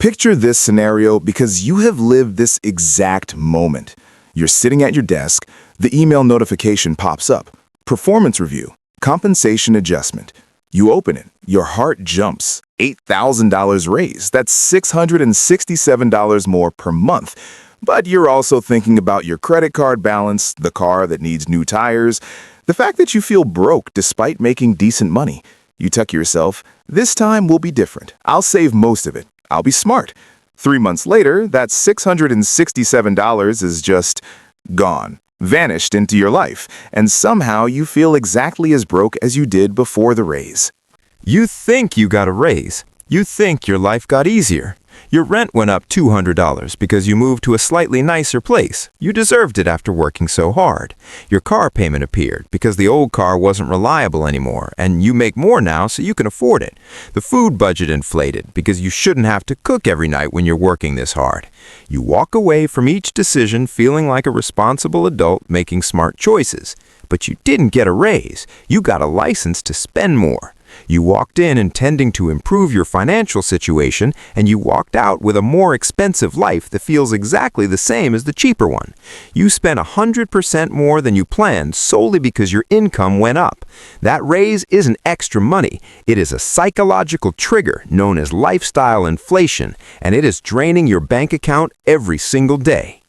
Picture this scenario because you have lived this exact moment. You're sitting at your desk, the email notification pops up. Performance review, compensation adjustment. You open it, your heart jumps. $8,000 raise, that's $667 more per month. But you're also thinking about your credit card balance, the car that needs new tires, the fact that you feel broke despite making decent money. You tell yourself, this time will be different. I'll save most of it. I'll be smart. 3 months later, that $667 is just gone, vanished into your life, and somehow you feel exactly as broke as you did before the raise. You think you got a raise. You think your life got easier. Your rent went up $200 because you moved to a slightly nicer place. You deserved it after working so hard. Your car payment appeared because the old car wasn't reliable anymore, and you make more now so you can afford it. The food budget inflated because you shouldn't have to cook every night when you're working this hard. You walk away from each decision feeling like a responsible adult making smart choices. But you didn't get a raise. You got a license to spend more. You walked in intending to improve your financial situation, and you walked out with a more expensive life that feels exactly the same as the cheaper one. You spent 100% more than you planned solely because your income went up. That raise isn't extra money. It is a psychological trigger known as lifestyle inflation, and it is draining your bank account every single day.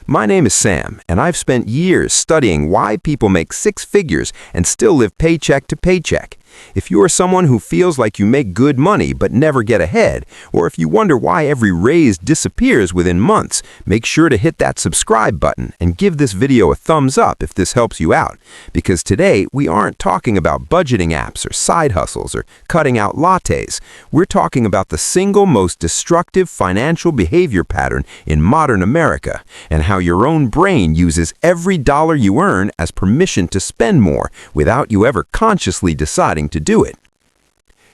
My name is Sam, and I've spent years studying why people make six figures and still live paycheck to paycheck. If you are someone who feels like you make good money but never get ahead, or if you wonder why every raise disappears within months, make sure to hit that subscribe button and give this video a thumbs up if this helps you out. Because today, we aren't talking about budgeting apps or side hustles or cutting out lattes. We're talking about the single most destructive financial behavior pattern in modern America, and how your own brain uses every dollar you earn as permission to spend more without you ever consciously deciding to do it.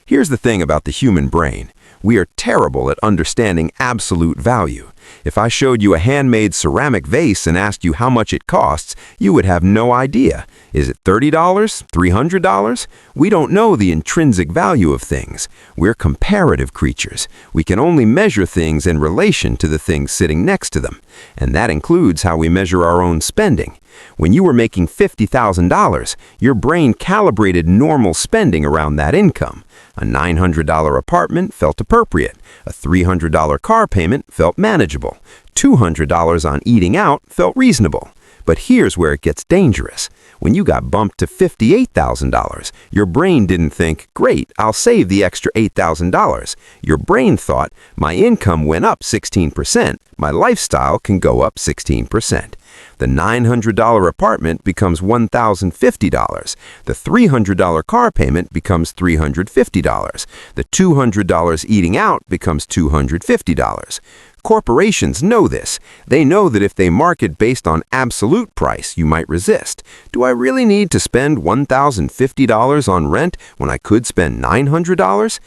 Here's the thing about the human brain. We are terrible at understanding absolute value. If I showed you a handmade ceramic vase and asked you how much it costs, you would have no idea. Is it $30? $300? We don't know the intrinsic value of things. We're comparative creatures. We can only measure things in relation to the things sitting next to them. And that includes how we measure our own spending. When you were making $50,000, your brain calibrated normal spending around that income. A $900 apartment felt appropriate. A $300 car payment felt manageable. $200 on eating out felt reasonable. But here's where it gets dangerous. When you got bumped to $58,000, your brain didn't think, great, I'll save the extra $8,000. Your brain thought, my income went up 16%, my lifestyle can go up 16%. The $900 apartment becomes $1,050. The $300 car payment becomes $350. The $200 eating out becomes $250. Corporations know this. They know that if they market based on absolute price, you might resist. Do I really need to spend $1,050 on rent when I could spend $900?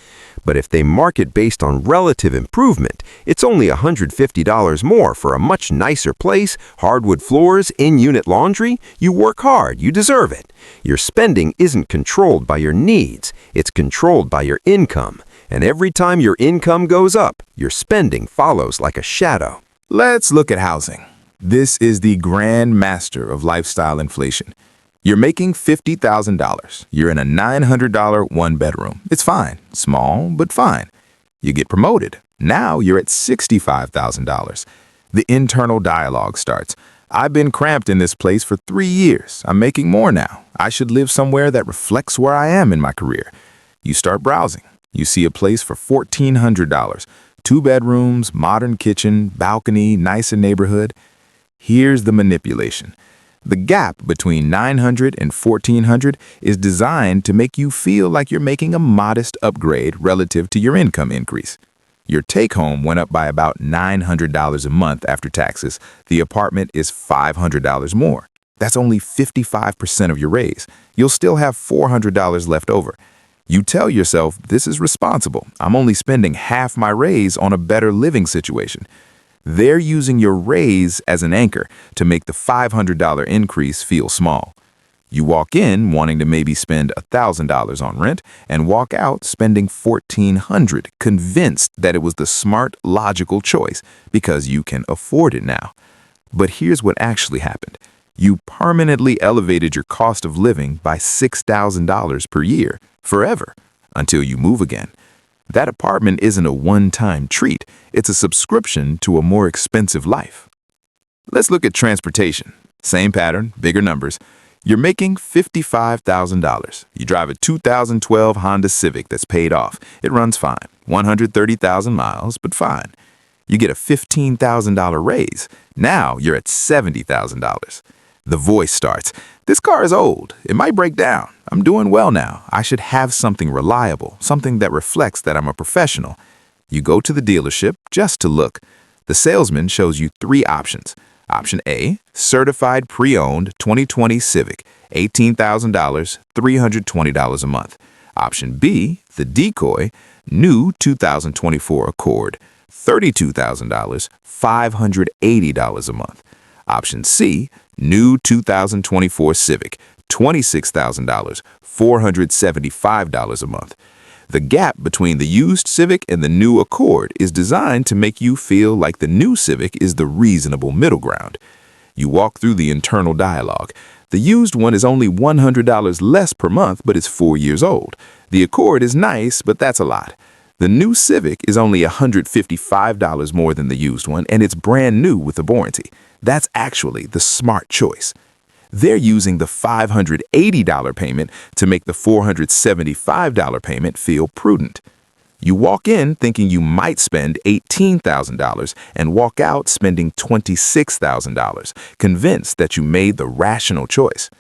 But if they market based on relative improvement, it's only $150 more for a much nicer place, hardwood floors, in-unit laundry. You work hard, you deserve it. Your spending isn't controlled by your needs, it's controlled by your income. And every time your income goes up, your spending follows like a shadow. Let's look at housing. This is the grand master of lifestyle inflation. You're making $50,000. You're in a $900 one-bedroom. It's fine. Small, but fine. You get promoted. Now you're at $65,000. The internal dialogue starts. I've been cramped in this place for 3 years. I'm making more now. I should live somewhere that reflects where I am in my career. You start browsing. You see a place for $1,400. 2 bedrooms, modern kitchen, balcony, nicer neighborhood. Here's the manipulation. The gap between $900 and $1,400 is designed to make you feel like you're making a modest upgrade relative to your income increase. Your take-home went up by about $900 a month after taxes. The apartment is $500 more. That's only 55% of your raise. You'll still have $400 left over. You tell yourself, this is responsible. I'm only spending half my raise on a better living situation. They're using your raise as an anchor to make the $500 increase feel small. You walk in wanting to maybe spend $1,000 on rent and walk out spending $1,400, convinced that it was the smart, logical choice because you can afford it now. But here's what actually happened. You permanently elevated your cost of living by $6,000 per year, forever, until you move again. That apartment isn't a one-time treat, it's a subscription to a more expensive life. Let's look at transportation. Same pattern, bigger numbers. You're making $55,000. You drive a 2012 Honda Civic that's paid off. It runs fine, 130,000 miles, but fine. You get a $15,000 raise. Now you're at $70,000. The voice starts. This car is old. It might break down. I'm doing well now. I should have something reliable, something that reflects that I'm a professional. You go to the dealership just to look. The salesman shows you 3 options. Option A, certified pre-owned 2020 Civic, $18,000, $320 a month. Option B, the decoy, new 2024 Accord, $32,000, $580 a month. Option C, new 2024 Civic, $26,000, $475 a month. The gap between the used Civic and the new Accord is designed to make you feel like the new Civic is the reasonable middle ground. You walk through the internal dialogue. The used one is only $100 less per month, but is 4 years old. The Accord is nice, but that's a lot. The new Civic is only $155 more than the used one, and it's brand new with a warranty. That's actually the smart choice. They're using the $580 payment to make the $475 payment feel prudent. You walk in thinking you might spend $18,000 and walk out spending $26,000, convinced that you made the rational choice.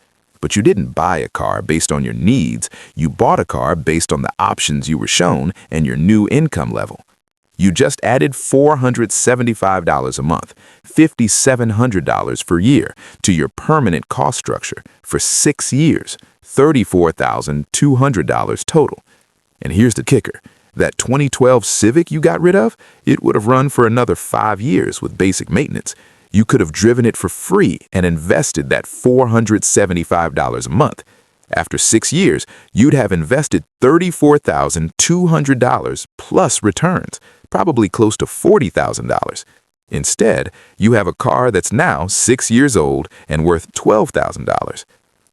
But you didn't buy a car based on your needs. You bought a car based on the options you were shown and your new income level. You just added $475 a month, $5,700 per year, to your permanent cost structure for 6 years, $34,200 total. And here's the kicker. That 2012 Civic you got rid of, it would have run for another 5 years with basic maintenance. You could have driven it for free and invested that $475 a month. After 6 years, you'd have invested $34,200 plus returns, probably close to $40,000. Instead, you have a car that's now 6 years old and worth $12,000.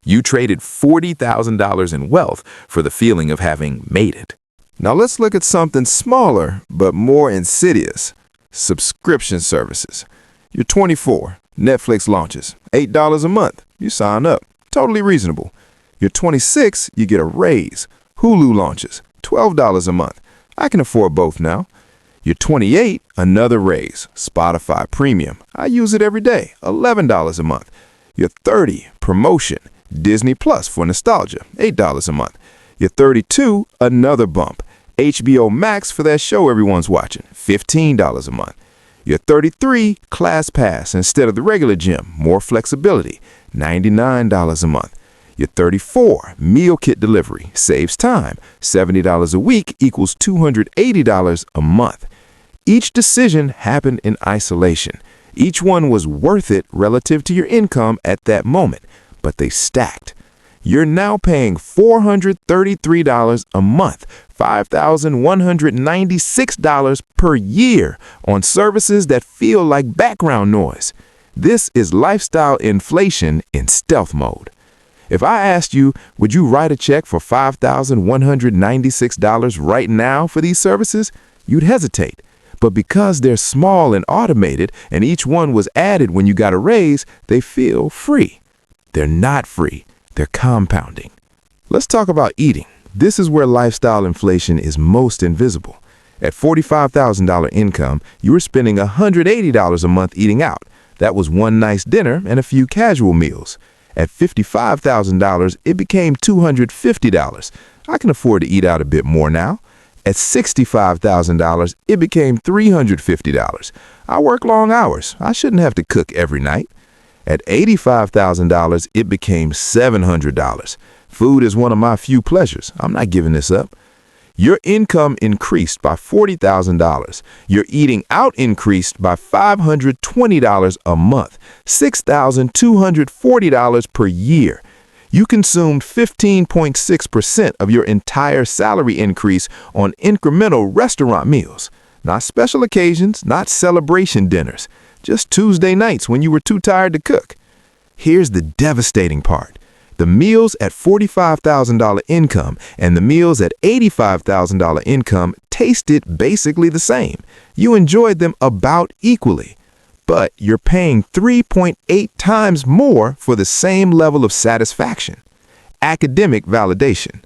You traded $40,000 in wealth for the feeling of having made it. Now let's look at something smaller but more insidious. Subscription services. You're 24. Netflix launches. $8 a month. You sign up. Totally reasonable. You're 26. You get a raise. Hulu launches. $12 a month. I can afford both now. You're 28. Another raise. Spotify Premium. I use it every day. $11 a month. You're 30. Promotion. Disney Plus for nostalgia. $8 a month. You're 32. Another bump. HBO Max for that show everyone's watching. $15 a month. You're 33, Class Pass instead of the regular gym, more flexibility, $99 a month. You're 34, Meal Kit Delivery, saves time, $70 a week equals $280 a month. Each decision happened in isolation. Each one was worth it relative to your income at that moment, but they stacked. You're now paying $433 a month, $5,196 per year on services that feel like background noise. This is lifestyle inflation in stealth mode. If I asked you, would you write a check for $5,196 right now for these services? You'd hesitate. But because they're small and automated and each one was added when you got a raise, they feel free. They're not free. They're compounding. Let's talk about eating. This is where lifestyle inflation is most invisible. At $45,000 income, you were spending $180 a month eating out. That was one nice dinner and a few casual meals. At $55,000, it became $250. I can afford to eat out a bit more now. At $65,000, it became $350. I work long hours. I shouldn't have to cook every night. At $85,000, it became $700. Food is one of my few pleasures. I'm not giving this up. Your income increased by $40,000. Your eating out increased by $520 a month, $6,240 per year. You consumed 15.6% of your entire salary increase on incremental restaurant meals. Not special occasions, not celebration dinners, just Tuesday nights when you were too tired to cook. Here's the devastating part. The meals at $45,000 income and the meals at $85,000 income tasted basically the same. You enjoyed them about equally. But you're paying 3.8 times more for the same level of satisfaction. Academic validation.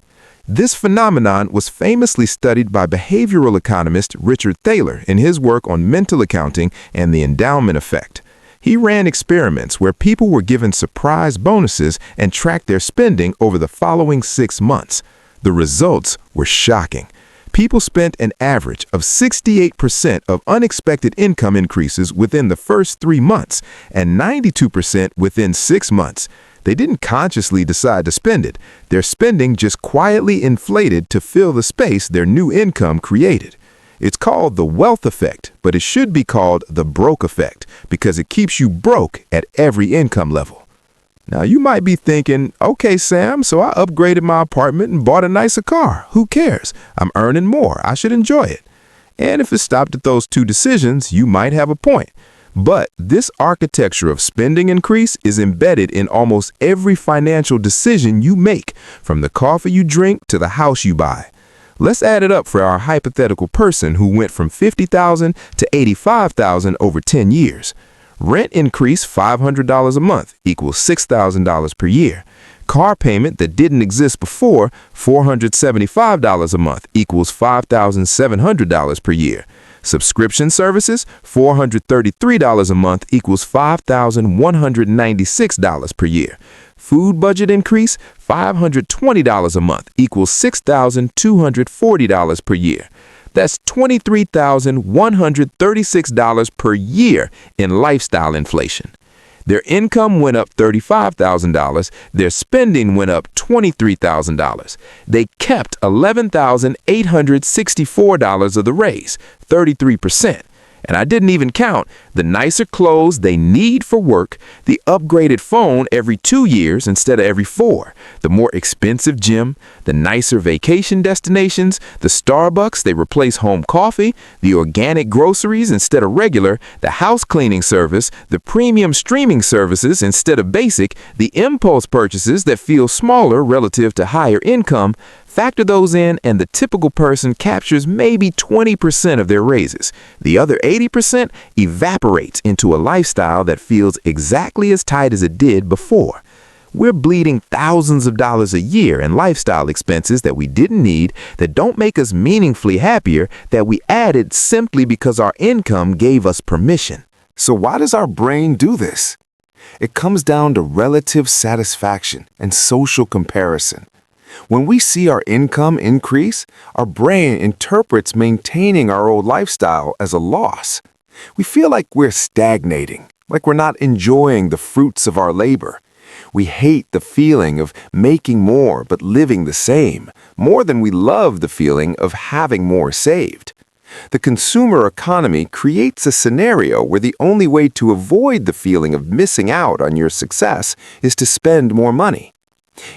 This phenomenon was famously studied by behavioral economist Richard Thaler in his work on mental accounting and the endowment effect. He ran experiments where people were given surprise bonuses and tracked their spending over the following 6 months. The results were shocking. People spent an average of 68% of unexpected income increases within the first 3 months and 92% within 6 months. They didn't consciously decide to spend it. Their spending just quietly inflated to fill the space their new income created. It's called the wealth effect, but it should be called the broke effect because it keeps you broke at every income level. Now, you might be thinking, okay, Sam, so I upgraded my apartment and bought a nicer car. Who cares? I'm earning more. I should enjoy it. And if it stopped at those two decisions, you might have a point. But this architecture of spending increase is embedded in almost every financial decision you make, from the coffee you drink to the house you buy. Let's add it up for our hypothetical person who went from $50,000 to $85,000 over 10 years. Rent increase $500 a month equals $6,000 per year. Car payment that didn't exist before, $475 a month equals $5,700 per year. Subscription services, $433 a month equals $5,196 per year. Food budget increase, $520 a month equals $6,240 per year. That's $23,136 per year in lifestyle inflation. Their income went up $35,000. Their spending went up $23,000. They kept $11,864 of the raise, 33%. And I didn't even count the nicer clothes they need for work, the upgraded phone every 2 years instead of every 4, the more expensive gym, the nicer vacation destinations, the Starbucks they replace home coffee, the organic groceries instead of regular, the house cleaning service, the premium streaming services instead of basic, the impulse purchases that feel smaller relative to higher income. Factor those in and the typical person captures maybe 20% of their raises. The other 80% evaporates into a lifestyle that feels exactly as tight as it did before. We're bleeding thousands of dollars a year in lifestyle expenses that we didn't need, that don't make us meaningfully happier, that we added simply because our income gave us permission. So why does our brain do this? It comes down to relative satisfaction and social comparison. When we see our income increase, our brain interprets maintaining our old lifestyle as a loss. We feel like we're stagnating, like we're not enjoying the fruits of our labor. We hate the feeling of making more but living the same, more than we love the feeling of having more saved. The consumer economy creates a scenario where the only way to avoid the feeling of missing out on your success is to spend more money.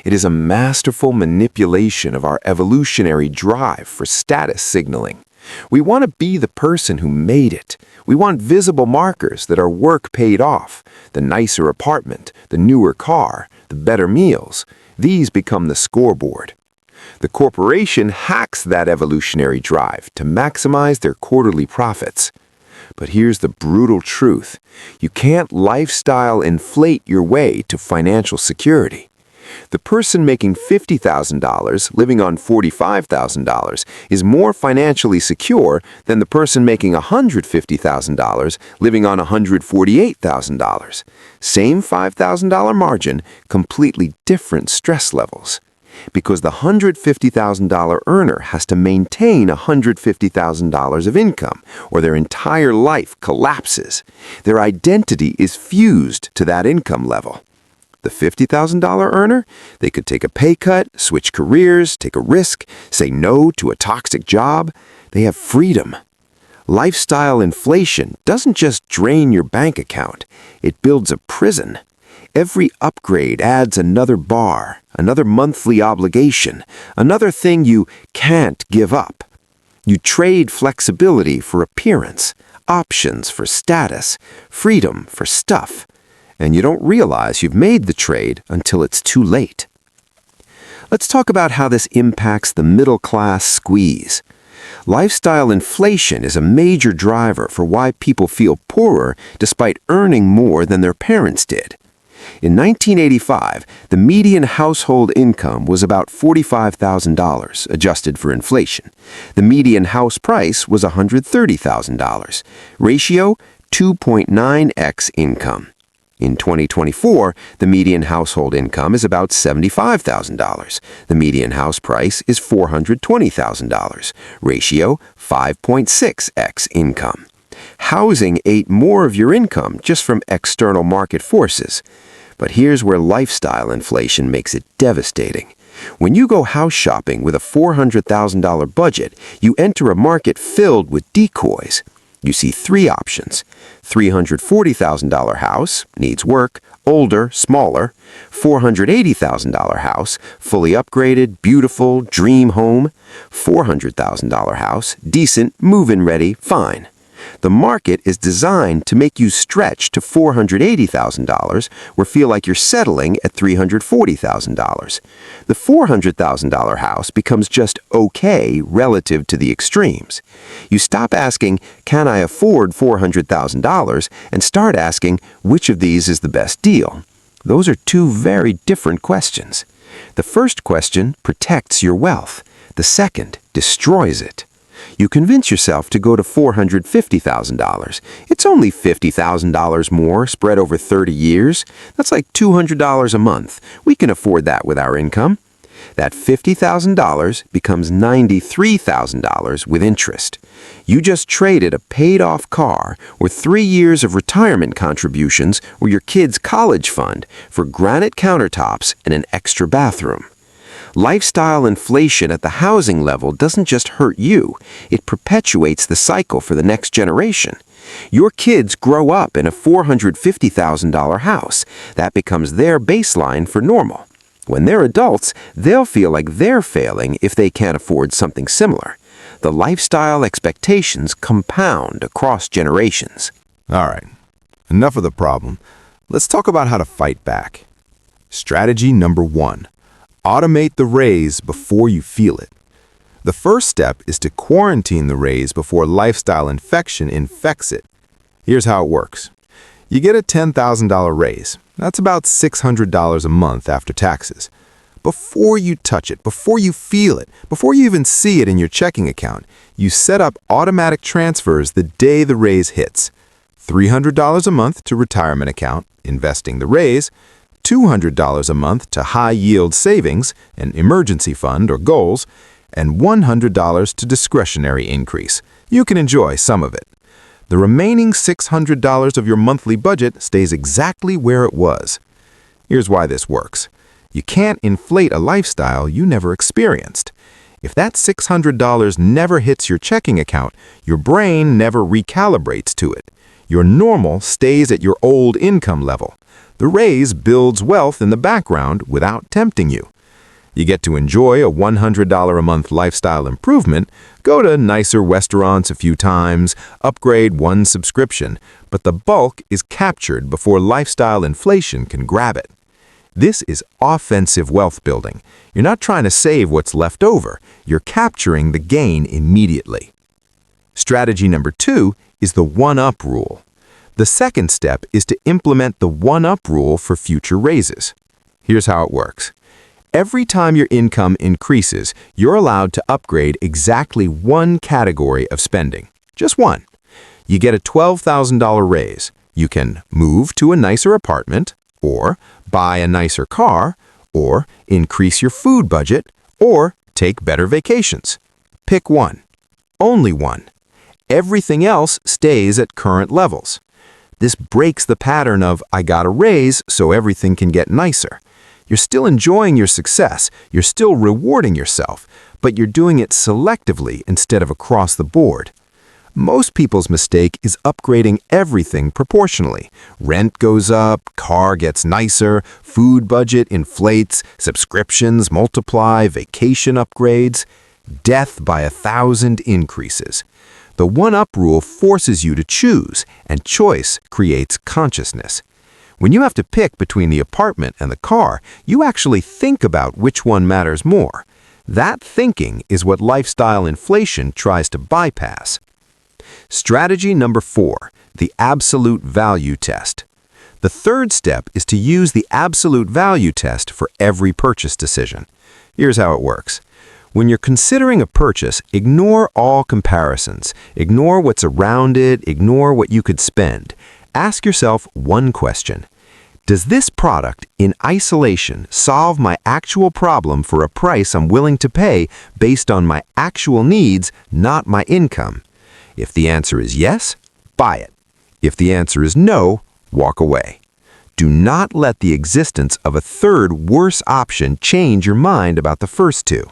It is a masterful manipulation of our evolutionary drive for status signaling. We want to be the person who made it. We want visible markers that our work paid off. The nicer apartment, the newer car, the better meals. These become the scoreboard. The corporation hacks that evolutionary drive to maximize their quarterly profits. But here's the brutal truth. You can't lifestyle inflate your way to financial security. The person making $50,000 living on $45,000 is more financially secure than the person making $150,000 living on $148,000. Same $5,000 margin, completely different stress levels. Because the $150,000 earner has to maintain $150,000 of income, or their entire life collapses. Their identity is fused to that income level. The $50,000 earner, they could take a pay cut, switch careers, take a risk, say no to a toxic job. They have freedom. Lifestyle inflation doesn't just drain your bank account. It builds a prison. Every upgrade adds another bar, another monthly obligation, another thing you can't give up. You trade flexibility for appearance, options for status, freedom for stuff, and you don't realize you've made the trade until it's too late. Let's talk about how this impacts the middle-class squeeze. Lifestyle inflation is a major driver for why people feel poorer despite earning more than their parents did. In 1985, the median household income was about $45,000, adjusted for inflation. The median house price was $130,000. Ratio, 2.9x income. In 2024, the median household income is about $75,000. The median house price is $420,000. Ratio, 5.6x income. Housing ate more of your income just from external market forces. But here's where lifestyle inflation makes it devastating. When you go house shopping with a $400,000 budget, you enter a market filled with decoys. You see three options. $340,000 house, needs work, older, smaller. $480,000 house, fully upgraded, beautiful, dream home. $400,000 house, decent, move-in ready, fine. The market is designed to make you stretch to $480,000 or feel like you're settling at $340,000. The $400,000 house becomes just okay relative to the extremes. You stop asking, can I afford $400,000, and start asking, which of these is the best deal? Those are two very different questions. The first question protects your wealth. The second destroys it. You convince yourself to go to $450,000. It's only $50,000 more spread over 30 years. That's like $200 a month. We can afford that with our income. That $50,000 becomes $93,000 with interest. You just traded a paid-off car or 3 years of retirement contributions or your kid's college fund for granite countertops and an extra bathroom. Lifestyle inflation at the housing level doesn't just hurt you, it perpetuates the cycle for the next generation. Your kids grow up in a $450,000 house. That becomes their baseline for normal. When they're adults, they'll feel like they're failing if they can't afford something similar. The lifestyle expectations compound across generations. All right, enough of the problem. Let's talk about how to fight back. Strategy number 1. Automate the raise before you feel it. The first step is to quarantine the raise before lifestyle infection infects it. Here's how it works. You get a $10,000 raise. That's about $600 a month after taxes. Before you touch it, before you feel it, before you even see it in your checking account, you set up automatic transfers the day the raise hits. $300 a month to retirement account, investing the raise, $200 a month to high-yield savings, an emergency fund or goals, and $100 to discretionary increase. You can enjoy some of it. The remaining $600 of your monthly budget stays exactly where it was. Here's why this works. You can't inflate a lifestyle you never experienced. If that $600 never hits your checking account, your brain never recalibrates to it. Your normal stays at your old income level. The raise builds wealth in the background without tempting you. You get to enjoy a $100 a month lifestyle improvement, go to nicer restaurants a few times, upgrade one subscription, but the bulk is captured before lifestyle inflation can grab it. This is offensive wealth building. You're not trying to save what's left over. You're capturing the gain immediately. Strategy number 2 is the one-up rule. The second step is to implement the one-up rule for future raises. Here's how it works. Every time your income increases, you're allowed to upgrade exactly one category of spending. Just one. You get a $12,000 raise. You can move to a nicer apartment, or buy a nicer car, or increase your food budget, or take better vacations. Pick one. Only one. Everything else stays at current levels. This breaks the pattern of, I got a raise, so everything can get nicer. You're still enjoying your success, you're still rewarding yourself, but you're doing it selectively instead of across the board. Most people's mistake is upgrading everything proportionally. Rent goes up, car gets nicer, food budget inflates, subscriptions multiply, vacation upgrades. Death by 1,000 increases. The one-up rule forces you to choose, and choice creates consciousness. When you have to pick between the apartment and the car, you actually think about which one matters more. That thinking is what lifestyle inflation tries to bypass. Strategy number 4, the absolute value test. The third step is to use the absolute value test for every purchase decision. Here's how it works. When you're considering a purchase, ignore all comparisons. Ignore what's around it, ignore what you could spend. Ask yourself one question. Does this product, in isolation, solve my actual problem for a price I'm willing to pay based on my actual needs, not my income? If the answer is yes, buy it. If the answer is no, walk away. Do not let the existence of a third, worse option change your mind about the first two.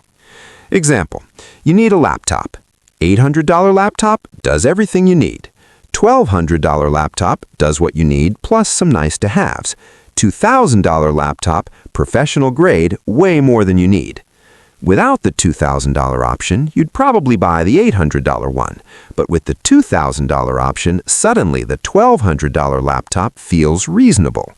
Example, you need a laptop. $800 laptop does everything you need. $1,200 laptop does what you need plus some nice-to-haves. $2,000 laptop, professional grade, way more than you need. Without the $2,000 option, you'd probably buy the $800 one. But with the $2,000 option, suddenly the $1,200 laptop feels reasonable.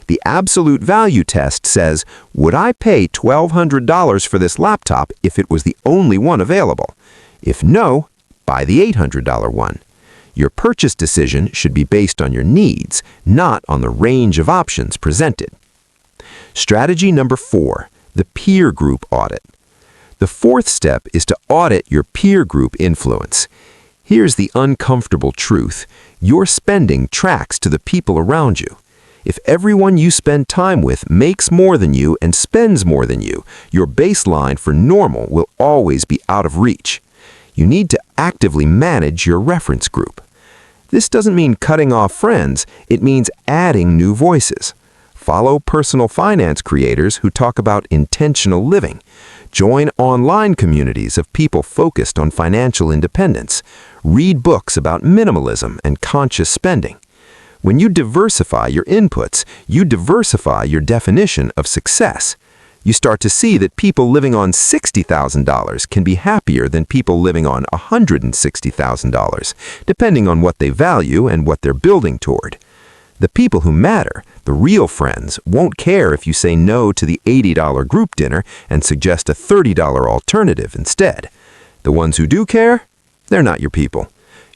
The absolute value test says, would I pay $1,200 for this laptop if it was the only one available? If no, buy the $800 one. Your purchase decision should be based on your needs, not on the range of options presented. Strategy number 4, the peer group audit. The fourth step is to audit your peer group influence. Here's the uncomfortable truth. Your spending tracks to the people around you. If everyone you spend time with makes more than you and spends more than you, your baseline for normal will always be out of reach. You need to actively manage your reference group. This doesn't mean cutting off friends, it means adding new voices. Follow personal finance creators who talk about intentional living. Join online communities of people focused on financial independence. Read books about minimalism and conscious spending. When you diversify your inputs, you diversify your definition of success. You start to see that people living on $60,000 can be happier than people living on $160,000, depending on what they value and what they're building toward. The people who matter, the real friends, won't care if you say no to the $80 group dinner and suggest a $30 alternative instead. The ones who do care, they're not your people.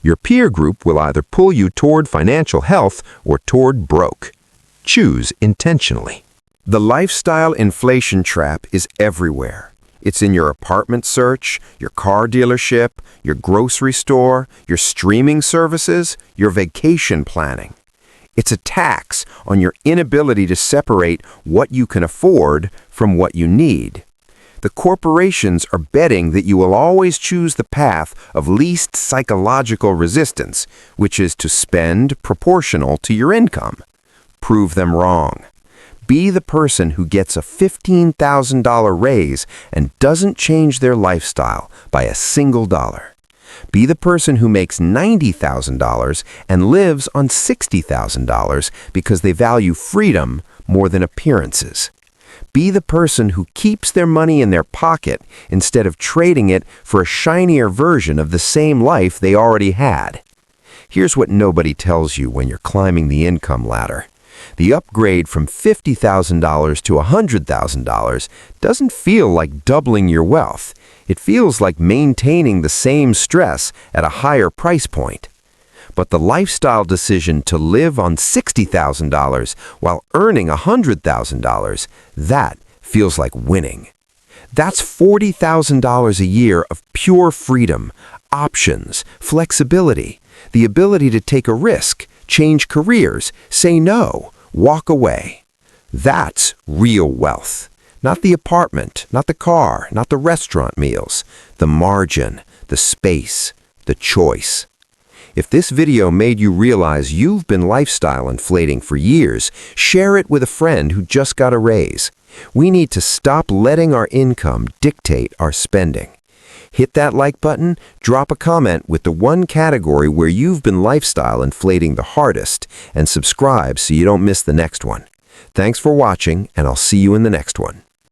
Your peer group will either pull you toward financial health or toward broke. Choose intentionally. The lifestyle inflation trap is everywhere. It's in your apartment search, your car dealership, your grocery store, your streaming services, your vacation planning. It's a tax on your inability to separate what you can afford from what you need. The corporations are betting that you will always choose the path of least psychological resistance, which is to spend proportional to your income. Prove them wrong. Be the person who gets a $15,000 raise and doesn't change their lifestyle by a single dollar. Be the person who makes $90,000 and lives on $60,000 because they value freedom more than appearances. Be the person who keeps their money in their pocket instead of trading it for a shinier version of the same life they already had. Here's what nobody tells you when you're climbing the income ladder. The upgrade from $50,000 to $100,000 doesn't feel like doubling your wealth. It feels like maintaining the same stress at a higher price point. But the lifestyle decision to live on $60,000 while earning $100,000, that feels like winning. That's $40,000 a year of pure freedom, options, flexibility, the ability to take a risk, change careers, say no, walk away. That's real wealth. Not the apartment, not the car, not the restaurant meals. The margin, the space, the choice. If this video made you realize you've been lifestyle inflating for years, share it with a friend who just got a raise. We need to stop letting our income dictate our spending. Hit that like button, drop a comment with the one category where you've been lifestyle inflating the hardest, and subscribe so you don't miss the next one. Thanks for watching, and I'll see you in the next one.